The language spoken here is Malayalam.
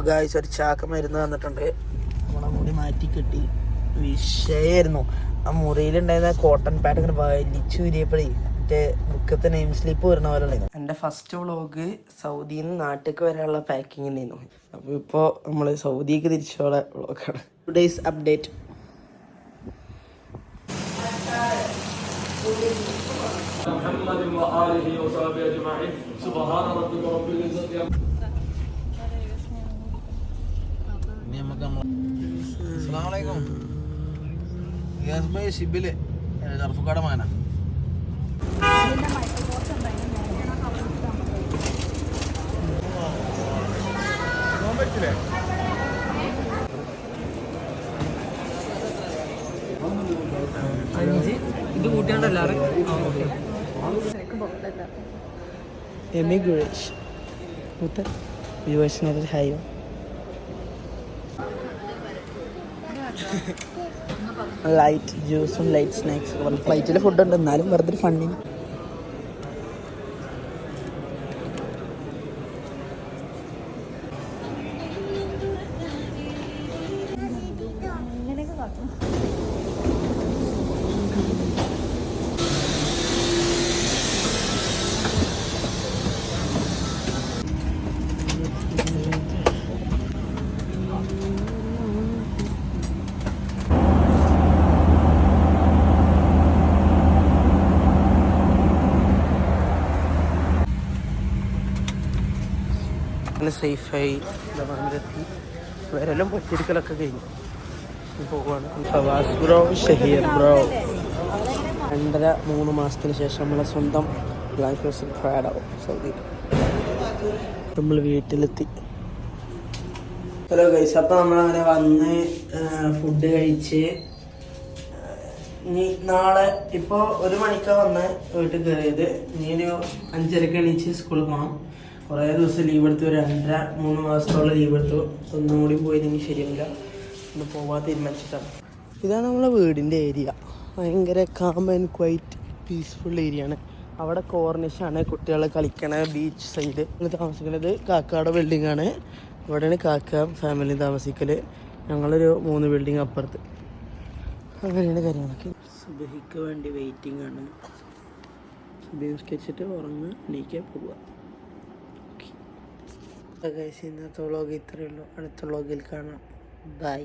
ഗായ്സ് ഒരു ചാക്ക മരുന്ന് തന്നിട്ടുണ്ട്. നമ്മളെ മുടി മാറ്റി കെട്ടി വിഷയായിരുന്നു. ആ മുറിയിലുണ്ടായിരുന്ന കോട്ടൺ പാഡ് ഇങ്ങനെ വലിച്ചു ഊരിയപ്പോഴേ മറ്റേ ബുക്കത്തെ നെയിം സ്ലിപ്പ് വരുന്ന പോലെ ഉണ്ടായിരുന്നു. എൻ്റെ ഫസ്റ്റ് വ്ളോഗ് സൗദിയിൽ നിന്ന് നാട്ടിലേക്ക് വരാനുള്ള പാക്കിങ് ഉണ്ടായിരുന്നു. അപ്പോൾ ഇപ്പോൾ നമ്മൾ സൗദിക്ക് തിരിച്ചുള്ള വ്ളോഗാണ്. Today's update. അസ്സലാമലൈക്കും. ഷിബില് സർഫുക്കാട് മാന പറ്റില്ലേ? ഇത് കൂട്ടിയാണ്ടല്ലാറ് എമിഗ്രേഷൻ വ്യൂവേഴ്സിനൊരു ഹായോ. ലൈറ്റ് ജ്യൂസും ലൈറ്റ് സ്നാക്സും ഫ്ലൈറ്റിൽ ഫുഡ് ഉണ്ട്, എന്നാലും വെറുതെ ഫണ്ടിന്. സേഫായി ദമാമിലെത്തി. വരെല്ലാം പൊറ്റിരിക്കലൊക്കെ കഴിഞ്ഞു പോവാണ്. ഫവാസ് ബ്രോ, ഷഹീർ ബ്രോ 2.5-3 മാസത്തിന് ശേഷം നമ്മളെ സ്വന്തം ലൈഫ് പ്രൈഡാവും സൗദിയിൽ. നമ്മൾ വീട്ടിലെത്തി. ഹലോ ഗൈസ്, അപ്പോൾ നമ്മളങ്ങനെ വന്ന് ഫുഡ് കഴിച്ച് ഇനി നാളെ ഇപ്പോൾ 1 മണിക്കാണ് വന്ന് വീട്ടിൽ കയറിയത്. ഇനി ഒരു 5:30 എണീച്ച് സ്കൂളിൽ പോകണം. കുറേ ദിവസം ലീവ് എടുത്തു, 2.5-3 മാസത്തോളം ലീവ് എടുത്തു. ഒന്നും കൂടി പോയിരുന്നെങ്കിൽ ശരിയാവില്ല, ഒന്ന് പോകാൻ തീരുമാനിച്ചിട്ടാണ്. ഇതാണ് നമ്മളെ വീടിൻ്റെ ഏരിയ. ഭയങ്കര calm and quite peaceful area ആണ്. അവിടെ കോർണിഷാണ്, കുട്ടികൾ കളിക്കണ ബീച്ച് സൈഡ്. താമസിക്കുന്നത് കാക്കയുടെ ബിൽഡിംഗ് ആണ്. ഇവിടെയാണ് കാക്ക ഫാമിലി താമസിക്കൽ. ഞങ്ങളൊരു 3 ബിൽഡിംഗ് അപ്പുറത്ത്. അങ്ങനെയാണ് കാര്യങ്ങളൊക്കെ. സുബഹിക്ക് വേണ്ടി വെയിറ്റിംഗ് ആണ്. സുബഹി നിസ്കരിച്ചിട്ട് ഉറങ്ങുക, എണീക്കുക, പോവുക. ഇന്നത്തെ വ്ളോഗ് ഇത്രയേ ഉള്ളൂ. അടുത്ത വ്ളോഗിൽ കാണാം. ബൈ.